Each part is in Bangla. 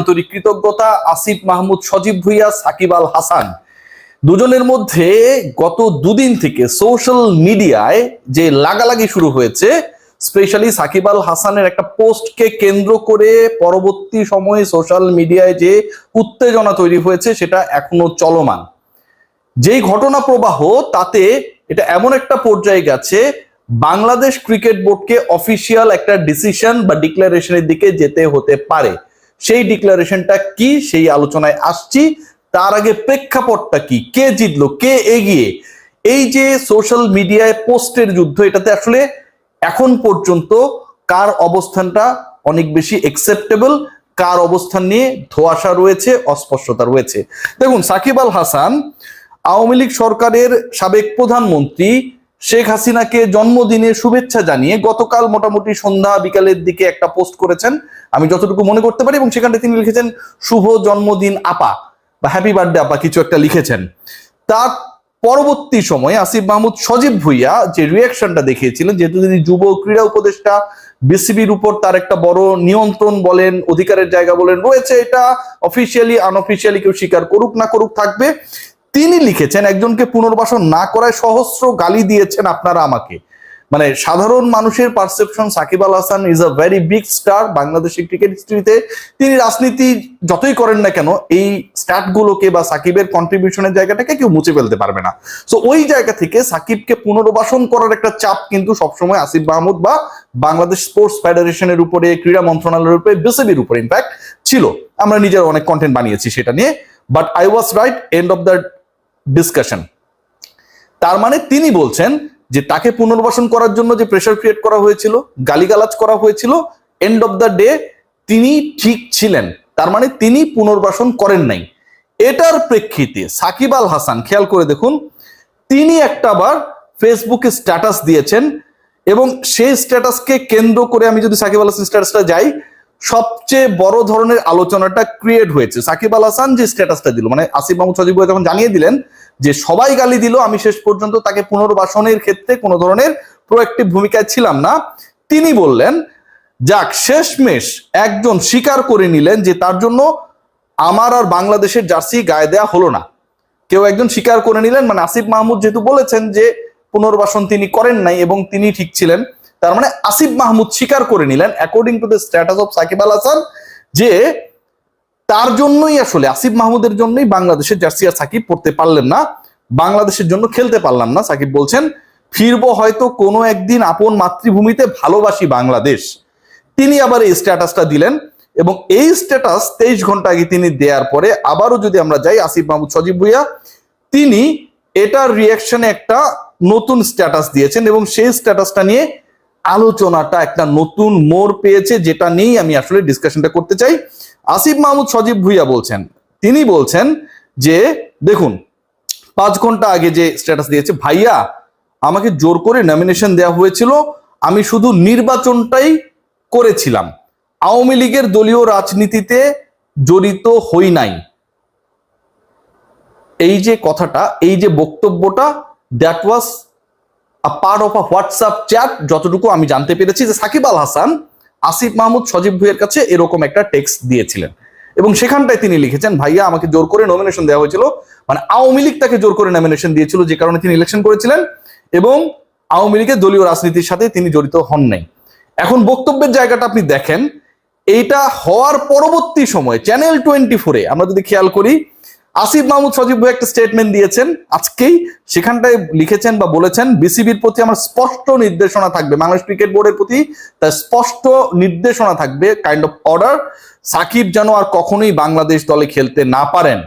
আন্তরিক কৃতজ্ঞতা। আসিফ মাহমুদ, সজীব ভুঁইয়া, সাকিব আল হাসান দুজনের মধ্যে গত দুদিন থেকে সোশ্যাল মিডিয়ায় যে লাগালাগি শুরু হয়েছে, স্পেশালি সাকিব আল হাসানের একটা পোস্টকে কেন্দ্র করে পরবর্তী সময়ে সোশ্যাল মিডিয়ায় যে উত্তেজনা তৈরি হয়েছে সেটা এখনো চলমান। যেই ঘটনা প্রবাহ, তাতে এটা এমন একটা পর্যায়ে গেছে বাংলাদেশ ক্রিকেট বোর্ডকে অফিসিয়াল একটা ডিসিশন বা ডিক্লারেশনের দিকে যেতে হতে পারে। সেই ডিক্লারেশনটা কি, সেই আলোচনায় আসছি। তার আগে প্রেক্ষাপটটা কি, কে জিতলো, কে এগিয়ে, এই যে সোশ্যাল মিডিয়ায় পোস্টের যুদ্ধ, এটাতে আসলে এখন পর্যন্ত কার অবস্থানটা অনেক বেশি একসেপ্টেবল, কার অবস্থান নিয়ে ধোঁয়াশা রয়েছে, অস্পষ্টতা রয়েছে। দেখুন, সাকিব আল হাসান আওয়ামী লীগ সরকারের সাবেক প্রধানমন্ত্রী শেখ হাসিনাকে জন্মদিনের শুভেচ্ছা জানিয়ে গতকাল মোটামুটি সন্ধ্যা বিকালের দিকে একটা পোস্ট করেছেন, আমি যতটুকু মনে করতে পারি, এবং সেখানে তিনি লিখেছেন শুভ জন্মদিন আপা বা হ্যাপি বার্থডে আপা, কিছু একটা লিখেছেন। তার পরবর্তী সময়ে আসিফ মাহমুদ, সজীব ভুঁইয়া যে রিয়াকশনটা দেখিয়েছিলেন, যেহেতু তিনি যুব ক্রীড়া উপদেষ্টা, বিসিবির উপর তার একটা বড় নিয়ন্ত্রণ বলেন, অধিকারের জায়গা বলেন রয়েছে, এটা অফিসিয়ালি আনঅফিসিয়ালি কেউ স্বীকার করুক না করুক থাকবে। তিনি লিখেছেন একজনকে পুনর্বাসন না করায় সহস্র গালি দিয়েছেন আপনারা আমাকে। মানে সাধারণ মানুষের perception, Shakib Al Hasan is a very big star বাংলাদেশের ক্রিকেট হিস্ট্রিতে। তিনি রাজনীতি যতই করেন না কেন, এই স্ট্যাটগুলোকে বা সাকিবের কন্ট্রিবিউশনের জায়গাটাকে কেউ মুছে ফেলতে পারবে না। সো ওই জায়গা থেকে সাকিবকে পুনর্বাসন করার একটা চাপ কিন্তু সবসময় আসিফ মাহমুদ বা বাংলাদেশ স্পোর্টস ফেডারেশনের উপরে, ক্রীড়া মন্ত্রণালয়ের উপরে, বিসিবির উপরে ইনফ্যাক্ট ছিল। আমরা নিজের অনেক কন্টেন্ট বানিয়েছি সেটা নিয়ে, but I was right, end of the discussion. তার মানে তিনি বলছেন যে তাকে পুনর্বাসন করার জন্য যে প্রেসার ক্রিয়েট করা হয়েছিল, গালিগালাজ করা হয়েছিল, এন্ড অফ দ্য ডে তিনি ঠিক ছিলেন। তার মানে তিনি পুনর্বাসন করেন নাই। এটার প্রেক্ষিতে সাকিব আল হাসান, খেয়াল করে দেখুন, তিনি একটাবার ফেসবুকে স্ট্যাটাস দিয়েছেন, এবং সেই স্ট্যাটাসকে কেন্দ্র করে আমি যদি সাকিব আল হাসান স্ট্যাটাসটা যাই, সবচেয়ে বড় ধরনের আলোচনাটা ক্রিয়েট হয়েছে। সাকিব আল হাসান যে স্ট্যাটাসটা দিল, মানে আসিফ মাহমুদ, সজীব ভুঁইয়া যখন জানিয়ে দিলেন যে সবাই গালি দিল, আমি শেষ পর্যন্ত তাকে পুনর্বাসনের ক্ষেত্রে কোনো ধরনের প্রোঅ্যাক্টিভ ভূমিকায় ছিলাম না, তিনি বললেন যাক শেষমেশ একজন স্বীকার করে নিলেন যে তার জন্য আমার আর বাংলাদেশের জার্সি গায়ে দেয়া হলো না। কেউ একজন স্বীকার করে নিলেন, মানে আসিফ মাহমুদ যেহেতু বলেছেন যে পুনর্বাসন তিনি করেন নাই এবং তিনি ঠিক ছিলেন, তার মানে আসিফ মাহমুদ স্বীকার করে নিলেন according to the status of Shakib Al Hasan যে তার জন্যই, আসলে আসিফ মাহমুদের জন্যই বাংলাদেশের জার্সি আর সাকিব পড়তে পারলেন না, বাংলাদেশের জন্য খেলতে পারলাম না। সাকিব বলছেন ফিরবো হয়তো কোনো একদিন আপন মাতৃভূমিতে, ভালোবাসি বাংলাদেশ। তিনি আবার এই স্ট্যাটাসটা দিলেন, এবং এই স্ট্যাটাস 23 ঘন্টা আগে তিনি দেওয়ার পরে আবারও যদি আমরা যাই আসিফ মাহমুদ, সজীব ভুঁইয়া, তিনি এটার রিয়াকশনে একটা নতুন স্ট্যাটাস দিয়েছেন, এবং সেই স্ট্যাটাসটা নিয়ে আলোচনাটা একটা নতুন মোড় পেয়েছে, যেটা নিয়েই আমি আসলে ডিসকাশনটা করতে চাই। আসিফ মাহমুদ, সজীব ভুঁইয়া বলছেন, তিনি বলছেন যে দেখুন 5 ঘন্টা আগে যে স্ট্যাটাস দিয়েছে, ভাইয়া আমাকে জোর করে নমিনেশন দেওয়া হয়েছিল, আমি শুধু নির্বাচনটাই করেছিলাম, আওয়ামী লীগের দলীয় রাজনীতিতে জড়িত হই নাই। এই যে কথাটা, এই যে বক্তব্যটা, that was a part of a WhatsApp chat, যতটুকু আমি জানতে পেরেছি যে সাকিব আল হাসান আসিফ মাহমুদ, সজীব ভুঁইয়ার কাছে এরকম একটা টেক্সট দিয়েছিলেন, এবং সেখানটায় তিনি লিখেছেন ভাইয়া আমাকে জোর করে নমিনেশন দেওয়া হয়েছিল, মানে আওয়ামী লীগ তাকে জোর করে নমিনেশন দিয়েছিল, যে কারণে তিনি ইলেকশন করেছিলেন, এবং আওয়ামী লীগের দলীয় রাজনীতির সাথে তিনি জড়িত হন নাই। এখন বক্তব্যের জায়গাটা আপনি দেখেন, এইটা হওয়ার পরবর্তী সময় চ্যানেল 24-এ আমরা যদি খেয়াল করি, আসিফ মাহমুদ, সজীব ভুঁইয়া একটা স্টেটমেন্ট দিয়েছেন আজকেই, সেখানটায় লিখেছেন বা বলেছেন বিসিবির প্রতি আমার স্পষ্ট নির্দেশনা থাকবে, বাংলাদেশ ক্রিকেট বোর্ডের প্রতি তার স্পষ্ট নির্দেশনা থাকবে, কাইন্ড অফ অর্ডার, সাকিব যেন আর কখনোই বাংলাদেশ দলে খেলতে না পারেন।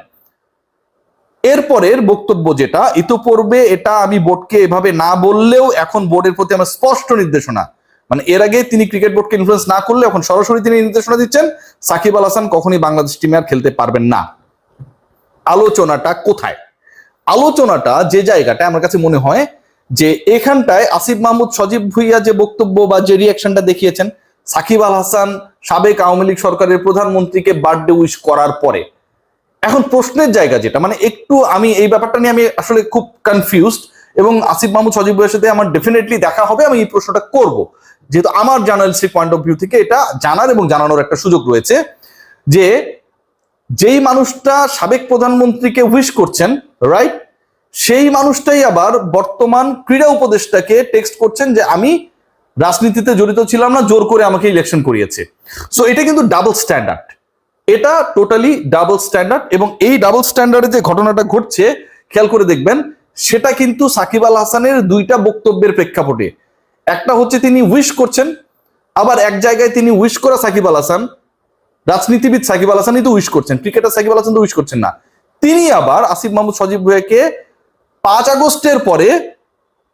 এরপরের বক্তব্য যেটা, ইতোপূর্বে এটা আমি বোর্ডকে এভাবে না বললেও এখন বোর্ডের প্রতি আমার স্পষ্ট নির্দেশনা, মানে এর আগে তিনি ক্রিকেট বোর্ডকে ইনফ্লুয়েন্স না করলে এখন সরাসরি তিনি নির্দেশনা দিচ্ছেন সাকিব আল হাসান কখনোই বাংলাদেশ টিমে আর খেলতে পারবেন না। আলোচনাটা কোথায়? আলোচনাটা যে জায়গাটা আমার কাছে মনে হয় যে এখানটায় আসিফ মাহমুদ, সজীব ভুঁইয়া যে বক্তব্য বা যে রিয়াকশনটা দেখিয়েছেন, সাকিব আল হাসান সাবেক আওয়ামী লীগ সরকারের প্রধানমন্ত্রীকে বার্থডে উইশ করার পরে, এখন প্রশ্নের জায়গা যেটা, মানে একটু আমি এই ব্যাপারটা নিয়ে আমি আসলে খুব কনফিউজড, এবং আসিফ মাহমুদ, সজীব ভুঁইয়ার সাথে আমার ডেফিনেটলি দেখা হবে, আমি এই প্রশ্নটা করব, যেহেতু আমার জার্নালিস্টিক পয়েন্ট অফ ভিউ থেকে এটা জানার এবং জানানোর একটা সুযোগ রয়েছে, যে যেই মানুষটা সাবেক প্রধানমন্ত্রীকে উইশ করছেন, রাইট, সেই মানুষটাই আবার বর্তমান ক্রীড়া উপদেষ্টাকে টেক্সট করছেন যে আমি রাজনীতিতে জড়িত ছিলাম না, জোর করে আমাকে ইলেকশন করিয়েছে। সো এটা কিন্তু ডাবল স্ট্যান্ডার্ড, এটা টোটালি ডাবল স্ট্যান্ডার্ড। এবং এই ডাবল স্ট্যান্ডার্ডে যে ঘটনাটা ঘটছে খেয়াল করে দেখবেন, সেটা কিন্তু সাকিব আল হাসানের দুইটা বক্তব্যের প্রেক্ষাপটে। একটা হচ্ছে তিনি উইশ করছেন, আবার এক জায়গায় তিনি উইশ করা সাকিব আল হাসান, রাজনীতিবিদ সাকিব আল হাসানই তো উইশ করছেন, ক্রিকেটার সাকিব আল হাসান তো উইশ করছেন না। তিনি আবার আসিফ মাহমুদ সজীব ভুঁইয়াকে 5 আগস্টের পরে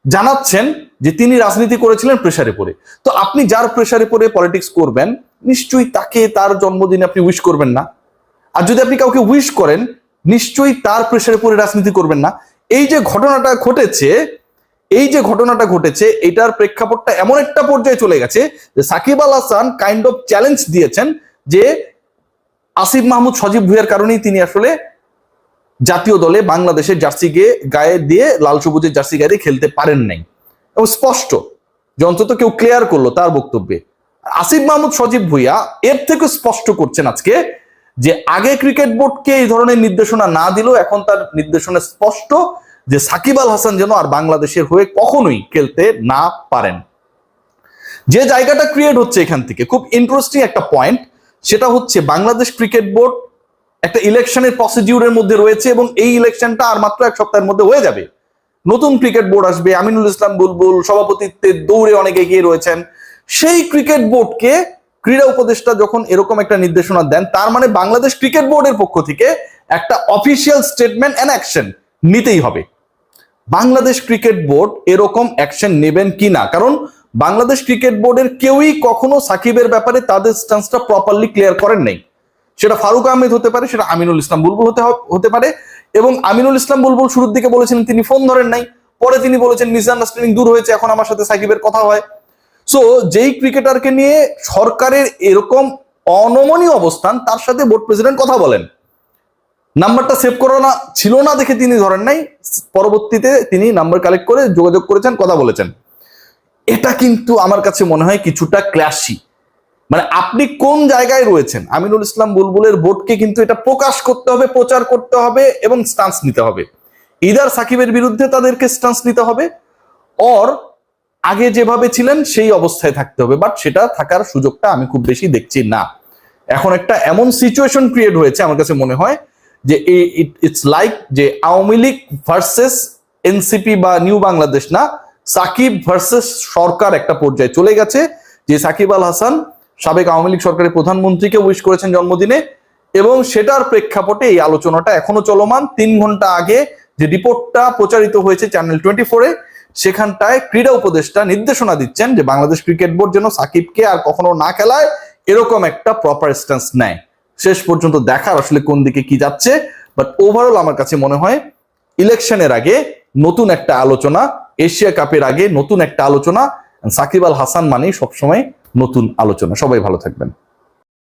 জানাচ্ছেন যে তিনি রাজনীতি করেছিলেন প্রেসারে পড়ে। তো আপনি যার প্রেসারে পড়ে পলিটিক্স করবেন, নিশ্চয়ই তাকে তার জন্মদিনে আপনি উইশ করবেন না। আর যদি আপনি কাউকে উইশ করেন, নিশ্চয়ই তার প্রেসারে পড়ে রাজনীতি করবেন না। এই যে ঘটনাটা ঘটেছে, এটার প্রেক্ষাপটটা এমন একটা পর্যায়ে চলে গেছে যে Shakib Al Hasan kind of challenge দিয়েছেন যে আসিফ মাহমুদ সজীব ভুঁইয়ার কারণেই তিনি আসলে জাতীয় দলে বাংলাদেশের জার্সি গায়ে দিয়ে, লাল সবুজের জার্সি গায়ে দিয়ে খেলতে পারেন নাই। এবং স্পষ্ট যে অন্তত কেউ ক্লিয়ার করলো তার বক্তব্যে। আসিফ মাহমুদ সজীব ভুঁইয়া এর থেকে স্পষ্ট করছেন আজকে যে আগে ক্রিকেট বোর্ডকে এই ধরনের নির্দেশনা না দিলেও এখন তার নির্দেশনা স্পষ্ট যে সাকিব আল হাসান যেন আর বাংলাদেশের হয়ে কখনোই খেলতে না পারেন। যে জায়গাটা ক্রিয়েট হচ্ছে এখান থেকে খুব ইন্টারেস্টিং একটা পয়েন্ট, সেটা হচ্ছে বাংলাদেশ ক্রিকেট বোর্ড একটা ইলেকশনের প্রসিডিউরের মধ্যে রয়েছে এবং এই ইলেকশনটা আর মাত্র 1 সপ্তাহের মধ্যে হয়ে যাবে। নতুন ক্রিকেট বোর্ড আসবে, আমিনুল ইসলাম বুলবুল সভাপতিত্বের দৌড়ে অনেক এগিয়ে রয়েছেন। সেই ক্রিকেট বোর্ডকে ক্রীড়া উপদেষ্টা যখন এরকম একটা নির্দেশনা দেন, তার মানে বাংলাদেশ ক্রিকেট বোর্ডের পক্ষ থেকে একটা অফিসিয়াল স্টেটমেন্ট এন্ড অ্যাকশন নিতেই হবে। বাংলাদেশ ক্রিকেট বোর্ড এরকম অ্যাকশন নেবেন কিনা, কারণ বাংলাদেশ ক্রিকেট বোর্ডের কেউই কখনো সাকিবের ব্যাপারে তাদের স্ট্যান্সটা প্রপারলি ক্লিয়ার করেন নাই। সেটা ফারুক আহমেদ হতে পারে, সেটা আমিনুল ইসলাম বুলবুল হতে পারে। এবং আমিনুল ইসলাম বুলবুল শুরুর দিকে বলেছিলেন তিনি ফোন ধরেন নাই, পরে তিনি বলেছেন মিসআন্ডারস্ট্যান্ডিং দূর হয়েছে, এখন আমার সাথে সাকিবের কথা হয়। সো যেই ক্রিকেটারকে নিয়ে সরকারের এরকম অনমনীয় অবস্থান, তার সাথে বোর্ড প্রেসিডেন্ট কথা বলেন, নাম্বারটা সেভ করা ছিল না দেখে তিনি ধরেন নাই, পরবর্তীতে তিনি নাম্বার কালেক্ট করে যোগাযোগ করেছেন, কথা বলেছেন। এটা কিন্তু আমার কাছে মনে হয় কিছুটা ক্ল্যাশি। মানে আপনি কোন জায়গায় রয়েছেন, আমিনুল ইসলাম বুলবুলের বোর্ডকে কিন্তু এটা প্রকাশ করতে হবে, প্রচার করতে হবে এবং স্টান্স নিতে হবে। ইদার সাকিবের বিরুদ্ধে তাদেরকে স্টান্স নিতে হবে, অর আগে যেভাবে ছিলেন সেই অবস্থায় থাকতে হবে। বাট সেটা থাকার সুযোগটা আমি খুব বেশি দেখছি না। এখন একটা এমন সিচুয়েশন ক্রিয়েট হয়েছে আমার কাছে মনে হয় যে ইটস লাইক যে আওয়ামী লীগ ভার্সেস এনসিপি বা নিউ বাংলাদেশ না, সাকিব ভার্সেস সরকার একটা পর্যায়ে চলে গেছে। যে সাকিব আল হাসান সাবেক আওয়ামী লীগ সরকারের প্রধানমন্ত্রীকে উইশ করেছেন জন্মদিনে, এবং সেটার প্রেক্ষাপটে এই আলোচনাটা এখনো চলমান। 3 ঘন্টা আগে যে রিপোর্টটা প্রচারিত হয়েছে চ্যানেল 24-এ, সেখানটায় ক্রীড়া উপদেষ্টা নির্দেশনা দিচ্ছেন যে বাংলাদেশ ক্রিকেট বোর্ড যেন সাকিবকে আর কখনো না খেলায়, এরকম একটা প্রপার স্ট্যান্স নেয়। শেষ পর্যন্ত দেখার আসলে কোন দিকে কি যাচ্ছে। বাট ওভারঅল আমার কাছে মনে হয় ইলেকশনের আগে নতুন একটা আলোচনা, এশিয়া কাপের আগে নতুন একটা আলোচনা, সাকিব আল হাসান মানেই সবসময় নতুন আলোচনা। সবাই ভালো থাকবেন।